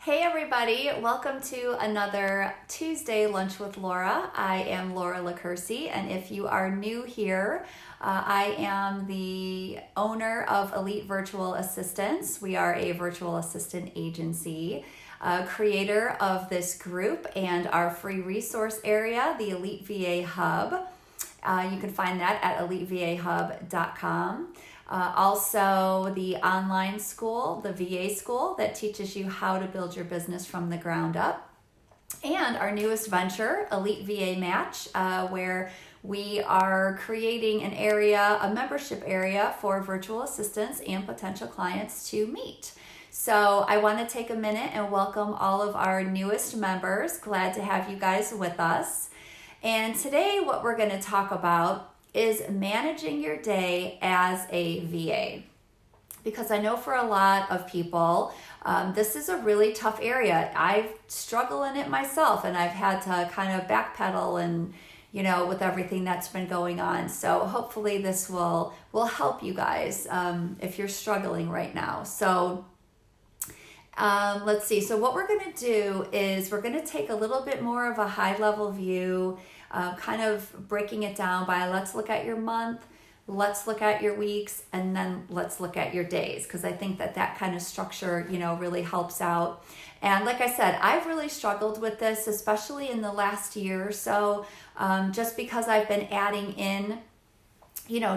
Hey everybody, welcome to another Tuesday Lunch with Laura. I am Laura LaCursi, and if you are new here, I am the owner of Elite Virtual Assistants. We are a virtual assistant agency, creator of this group and our free resource area, the Elite VA Hub. You can find that at elitevahub.com. Also, the online school, the VA school that teaches you how to build your business from the ground up. And our newest venture, Elite VA Match, where we are creating an area, a membership area for virtual assistants and potential clients to meet. So I want to take a minute and welcome all of our newest members. Glad to have you guys with us. And today what we're going to talk about is managing your day as a VA. Because I know for a lot of people, this is a really tough area. I struggle in it myself, and I've had to kind of backpedal and, with everything that's been going on. So hopefully this will help you guys if you're struggling right now. So let's see. So what we're going to do is we're going to take a little bit more of a high level view, kind of breaking it down by let's look at your month, let's look at your weeks, and then let's look at your days, because I think that kind of structure, really helps out. And like I said, I've really struggled with this, especially in the last year or so, just because I've been adding in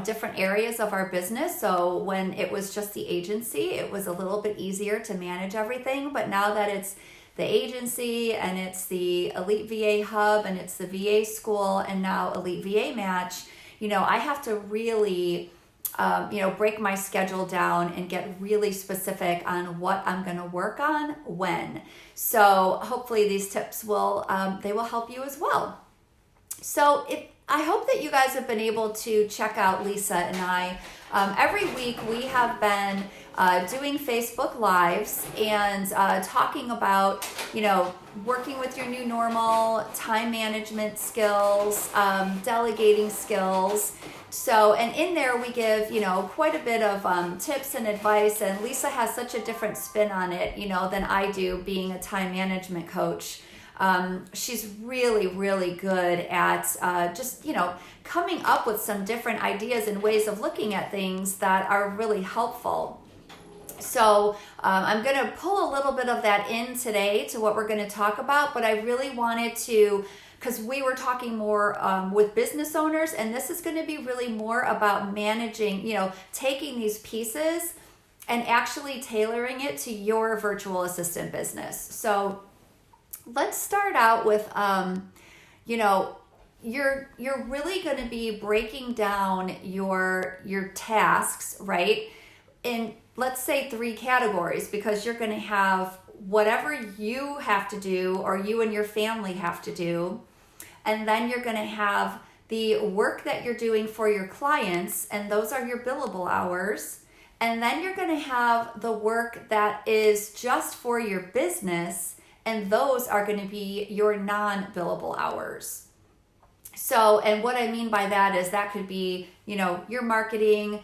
different areas of our business. So when it was just the agency, it was a little bit easier to manage everything. But now that it's the agency and it's the Elite VA Hub and it's the VA school and now Elite VA Match, I have to really, break my schedule down and get really specific on what I'm going to work on when. So hopefully these tips will help you as well. So I hope that you guys have been able to check out Lisa and I. Every week we have been doing Facebook Lives and talking about, working with your new normal, time management skills, delegating skills. So, and in there we give, quite a bit of tips and advice, and Lisa has such a different spin on it, than I do, being a time management coach. She's really, really good at just, coming up with some different ideas and ways of looking at things that are really helpful. So I'm going to pull a little bit of that in today to what we're going to talk about, but I really wanted to, because we were talking more with business owners, and this is going to be really more about managing, taking these pieces and actually tailoring it to your virtual assistant business. So let's start out with, you're really going to be breaking down your tasks, right? In, let's say, 3 categories, because you're going to have whatever you have to do or you and your family have to do. And then you're going to have the work that you're doing for your clients, and those are your billable hours. And then you're going to have the work that is just for your business, and those are going to be your non-billable hours. So, and what I mean by that is that could be, your marketing,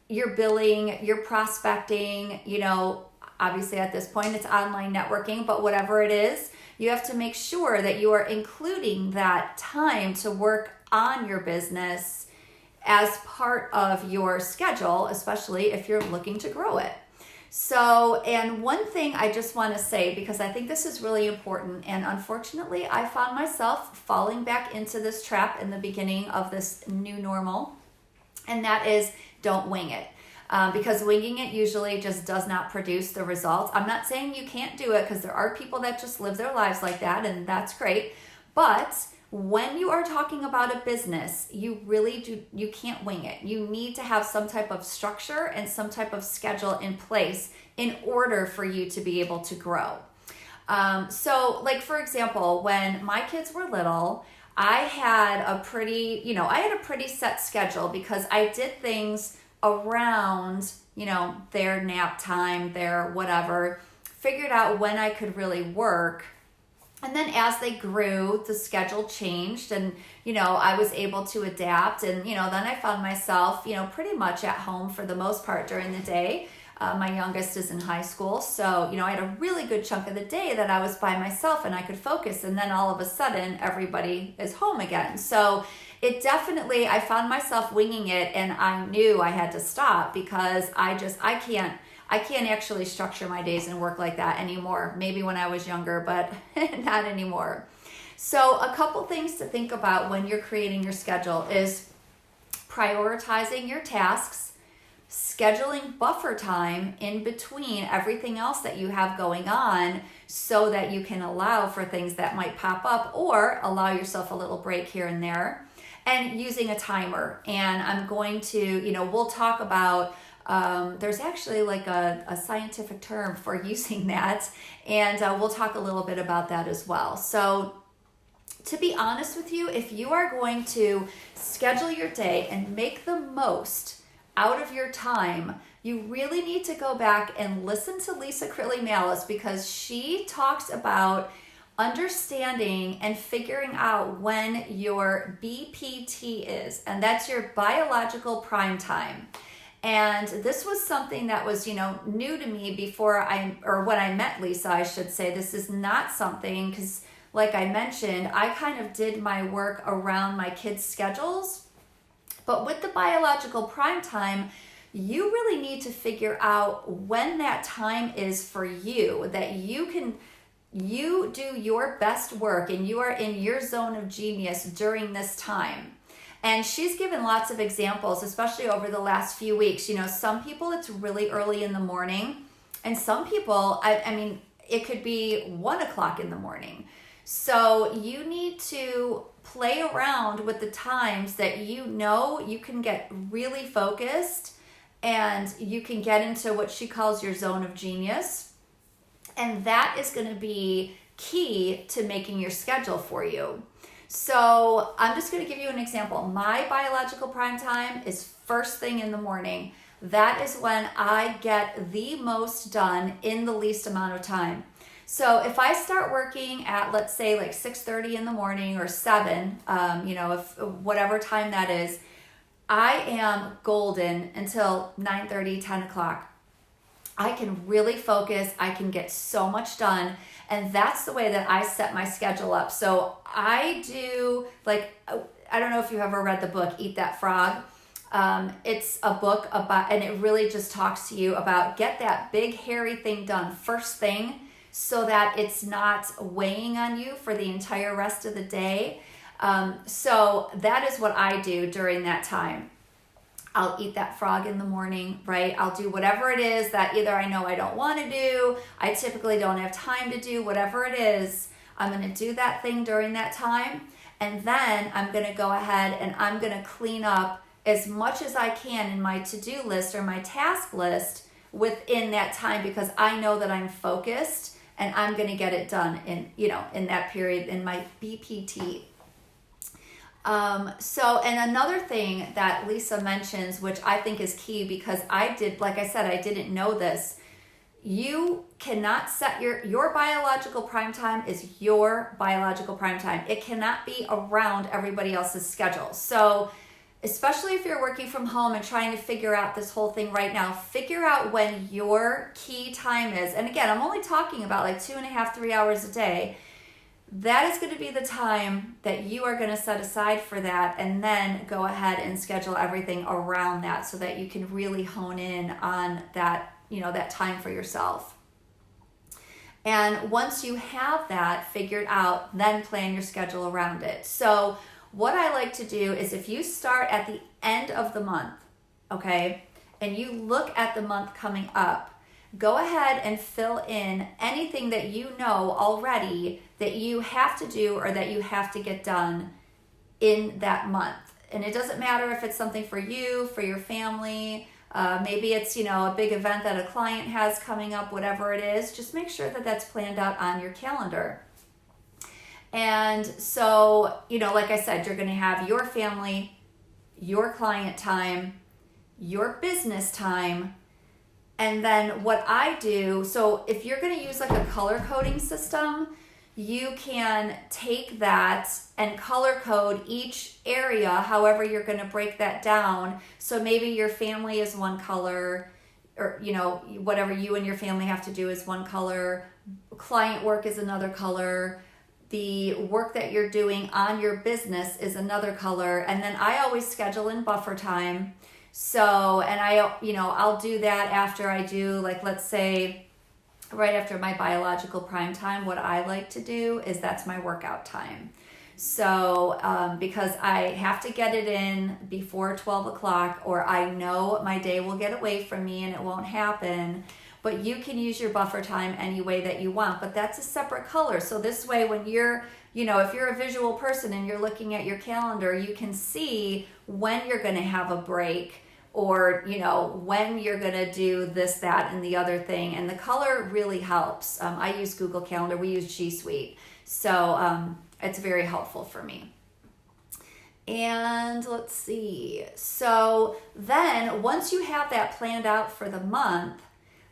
your billing, your prospecting, obviously at this point it's online networking, but whatever it is, you have to make sure that you are including that time to work on your business as part of your schedule, especially if you're looking to grow it. So, and one thing I just want to say, because I think this is really important, and unfortunately I found myself falling back into this trap in the beginning of this new normal, and that is don't wing it. Because winging it usually just does not produce the results. I'm not saying you can't do it, because there are people that just live their lives like that, and that's great. But when you are talking about a business, you can't wing it. You need to have some type of structure and some type of schedule in place in order for you to be able to grow. So like, for example, when my kids were little, I had a pretty set schedule, because I did things around, their nap time, their whatever, figured out when I could really work. And then as they grew, the schedule changed, and, I was able to adapt. And, then I found myself, pretty much at home for the most part during the day. My youngest is in high school. So, I had a really good chunk of the day that I was by myself and I could focus. And then all of a sudden, everybody is home again. So it definitely, I found myself winging it, and I knew I had to stop because I can't actually structure my days and work like that anymore. Maybe when I was younger, but not anymore. So a couple things to think about when you're creating your schedule is prioritizing your tasks, scheduling buffer time in between everything else that you have going on so that you can allow for things that might pop up, or allow yourself a little break here and there, and using a timer. And I'm going to, we'll talk about, there's actually like a scientific term for using that, and we'll talk a little bit about that as well. So to be honest with you, if you are going to schedule your day and make the most out of your time, you really need to go back and listen to Lisa Crilly-Malis, because she talks about understanding and figuring out when your BPT is, and that's your biological prime time. And this was something that was, new to me when I met Lisa, I should say. This is not something, because like I mentioned, I kind of did my work around my kids' schedules. But with the biological prime time, you really need to figure out when that time is for you, that you do your best work and you are in your zone of genius during this time. And she's given lots of examples, especially over the last few weeks. Some people it's really early in the morning, and some people, it could be 1 o'clock in the morning. So you need to play around with the times that you can get really focused and you can get into what she calls your zone of genius. And that is going to be key to making your schedule for you. So I'm just going to give you an example. My biological prime time is first thing in the morning. That is when I get the most done in the least amount of time. So if I start working at, let's say, like 6:30 in the morning or 7, if whatever time that is, I am golden until 9:30, 10 o'clock. I can really focus. I can get so much done. And that's the way that I set my schedule up. So I do, I don't know if you've ever read the book, Eat That Frog. It's a book about, and it really just talks to you about get that big hairy thing done first thing, so that it's not weighing on you for the entire rest of the day. So that is what I do during that time. I'll eat that frog in the morning, right? I'll do whatever it is that either I know I don't want to do, I typically don't have time to do, whatever it is, I'm going to do that thing during that time. And then I'm going to go ahead and I'm going to clean up as much as I can in my to-do list or my task list within that time, because I know that I'm focused and I'm going to get it done in that period in my BPT. And another thing that Lisa mentions, which I think is key, because I didn't know this. You cannot set your biological prime time is your biological prime time. It cannot be around everybody else's schedule. So especially if you're working from home and trying to figure out this whole thing right now, figure out when your key time is. And again, I'm only talking about like 2.5, 3 hours a day. That is going to be the time that you are going to set aside for that, and then go ahead and schedule everything around that so that you can really hone in on that, that time for yourself. And once you have that figured out, then plan your schedule around it. So what I like to do is, if you start at the end of the month, okay, and you look at the month coming up, go ahead and fill in anything that you know already that you have to do or that you have to get done in that month. And it doesn't matter if it's something for you, for your family, maybe it's, a big event that a client has coming up, whatever it is, just make sure that that's planned out on your calendar. And so, like I said, you're going to have your family, your client time, your business time. And then what I do, so if you're going to use like a color coding system, you can take that and color code each area, however you're going to break that down. So maybe your family is one color, or, whatever you and your family have to do is one color. Client work is another color. The work that you're doing on your business is another color. And then I always schedule in buffer time. So, and I'll do that after I do, like, let's say right after my biological prime time. What I like to do is that's my workout time. So, because I have to get it in before 12 o'clock, or I know my day will get away from me and it won't happen. But you can use your buffer time any way that you want, but that's a separate color. So this way, when you're, if you're a visual person and you're looking at your calendar, you can see when you're going to have a break, or, when you're going to do this, that, and the other thing. And the color really helps. I use Google Calendar. We use G Suite. So it's very helpful for me. And let's see. So then once you have that planned out for the month,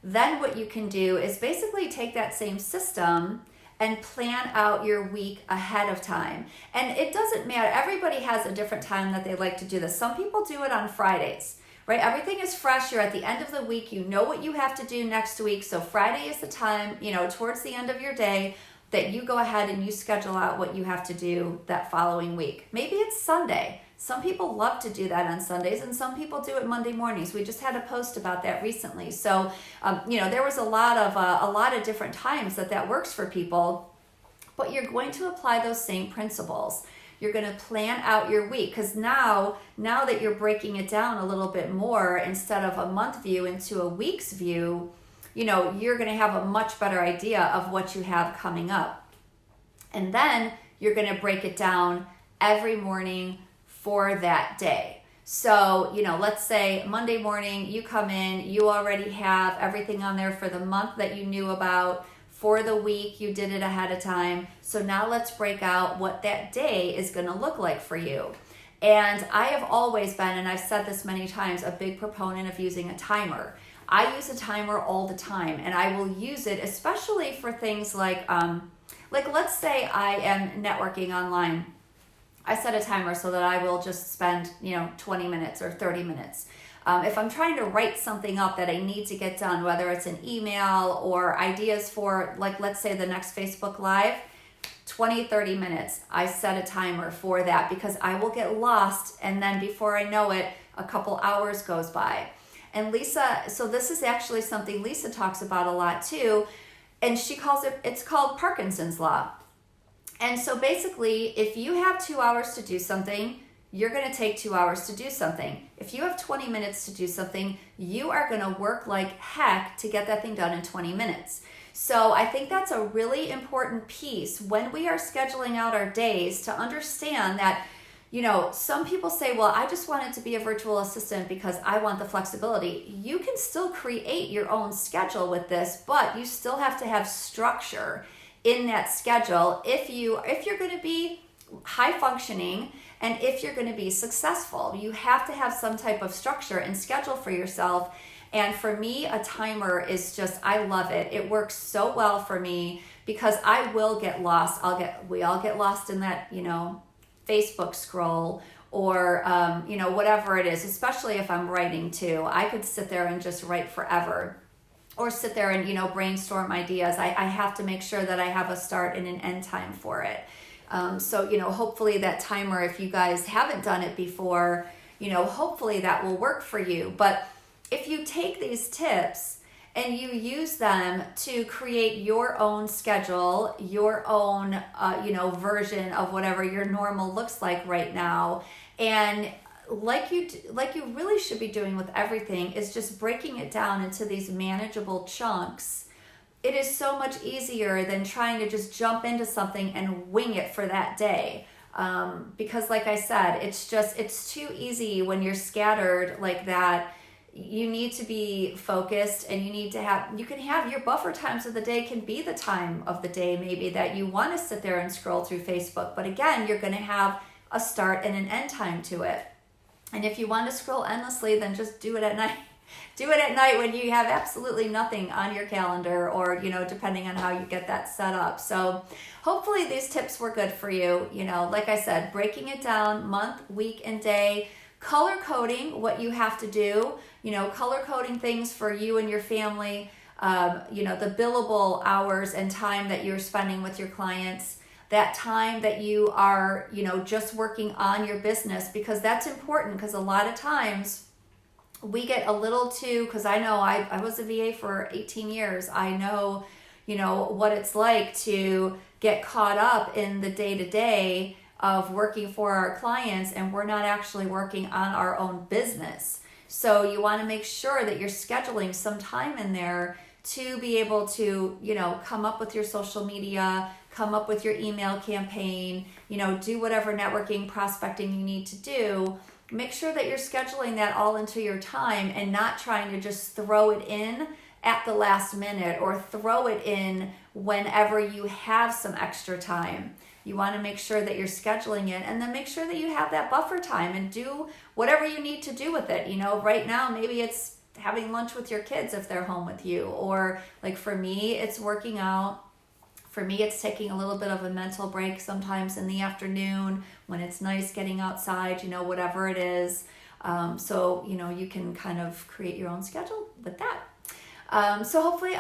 then what you can do is basically take that same system and plan out your week ahead of time. And it doesn't matter. Everybody has a different time that they like to do this. Some people do it on Fridays, right? Everything is fresh. You're at the end of the week. You know what you have to do next week. So Friday is the time, towards the end of your day, that you go ahead and you schedule out what you have to do that following week. Maybe it's Sunday. Some people love to do that on Sundays, and some people do it Monday mornings. We just had a post about that recently. So, there was a lot of different times that works for people, but you're going to apply those same principles. You're going to plan out your week, because now that you're breaking it down a little bit more, instead of a month view into a week's view, you're going to have a much better idea of what you have coming up. And then you're going to break it down every morning for that day. So, let's say Monday morning you come in, you already have everything on there for the month that you knew about. For the week, you did it ahead of time. So now let's break out what that day is going to look like for you. And I have always been, and I've said this many times, a big proponent of using a timer. I use a timer all the time, and I will use it especially for things like let's say I am networking online. I set a timer so that I will just spend 20 minutes or 30 minutes. If I'm trying to write something up that I need to get done, whether it's an email or ideas for, like, let's say the next Facebook Live, 20, 30 minutes, I set a timer for that, because I will get lost, and then before I know it, a couple hours goes by. And Lisa, so this is actually something Lisa talks about a lot too, and she calls it's called Parkinson's law. And so basically, if you have 2 hours to do something, you're going to take 2 hours to do something. If you have 20 minutes to do something, you are going to work like heck to get that thing done in 20 minutes. So I think that's a really important piece when we are scheduling out our days, to understand that, some people say, well, I just wanted to be a virtual assistant because I want the flexibility. You can still create your own schedule with this, but you still have to have structure in that schedule if you're going to be high functioning and if you're going to be successful. You have to have some type of structure and schedule for yourself. And for me, a timer is just, I love it. It works so well for me, because I will get lost. We all get lost in that, Facebook scroll, or whatever it is, especially if I'm writing too. I could sit there and just write forever, or sit there and brainstorm ideas. I have to make sure that I have a start and an end time for it. So hopefully that timer, if you guys haven't done it before, hopefully that will work for you. But if you take these tips and you use them to create your own schedule, your own, version of whatever your normal looks like right now, and like you really should be doing with everything, is just breaking it down into these manageable chunks. It is so much easier than trying to just jump into something and wing it for that day. Because like I said, it's too easy when you're scattered like that. You need to be focused, and you can have your buffer times of the day can be the time of the day maybe that you want to sit there and scroll through Facebook. But again, you're going to have a start and an end time to it. And if you want to scroll endlessly, then just do it at night. Do it at night when you have absolutely nothing on your calendar, or, depending on how you get that set up. So hopefully these tips were good for you. Like I said, breaking it down month, week, and day, color coding what you have to do. color coding things for you and your family, the billable hours and time that you're spending with your clients, that time that you are, just working on your business, because that's important. Because a lot of times we get a little too, because I know I was a VA for 18 years. I know, what it's like to get caught up in the day-to-day of working for our clients, and we're not actually working on our own business. So you want to make sure that you're scheduling some time in there to be able to, come up with your social media, come up with your email campaign, do whatever networking, prospecting you need to do. Make sure that you're scheduling that all into your time and not trying to just throw it in at the last minute or throw it in whenever you have some extra time. You want to make sure that you're scheduling it, and then make sure that you have that buffer time and do whatever you need to do with it. Right now, maybe it's having lunch with your kids if they're home with you, or like for me, it's working out. For me, it's taking a little bit of a mental break sometimes in the afternoon when it's nice getting outside, whatever it is. So, you can kind of create your own schedule with that. So hopefully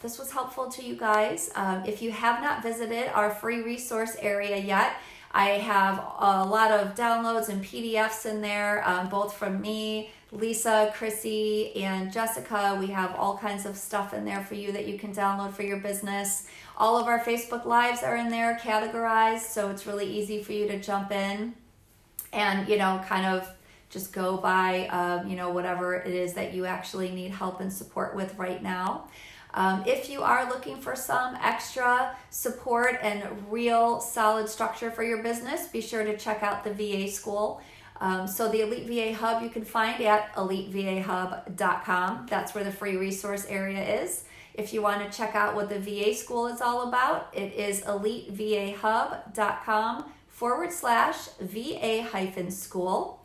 this was helpful to you guys. If you have not visited our free resource area yet, I have a lot of downloads and PDFs in there, both from me, Lisa, Chrissy, and Jessica. We have all kinds of stuff in there for you that you can download for your business. All of our Facebook Lives are in there categorized, so it's really easy for you to jump in and, kind of just go by, whatever it is that you actually need help and support with right now. If you are looking for some extra support and real solid structure for your business, be sure to check out the VA School. So the Elite VA Hub you can find at elitevahub.com. That's where the free resource area is. If you want to check out what the VA School is all about, it is elitevahub.com/VA-school.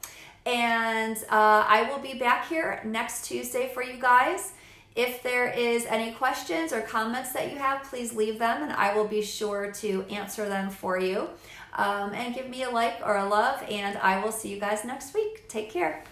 And I will be back here next Tuesday for you guys. If there is any questions or comments that you have, please leave them and I will be sure to answer them for you. And give me a like or a love, and I will see you guys next week. Take care.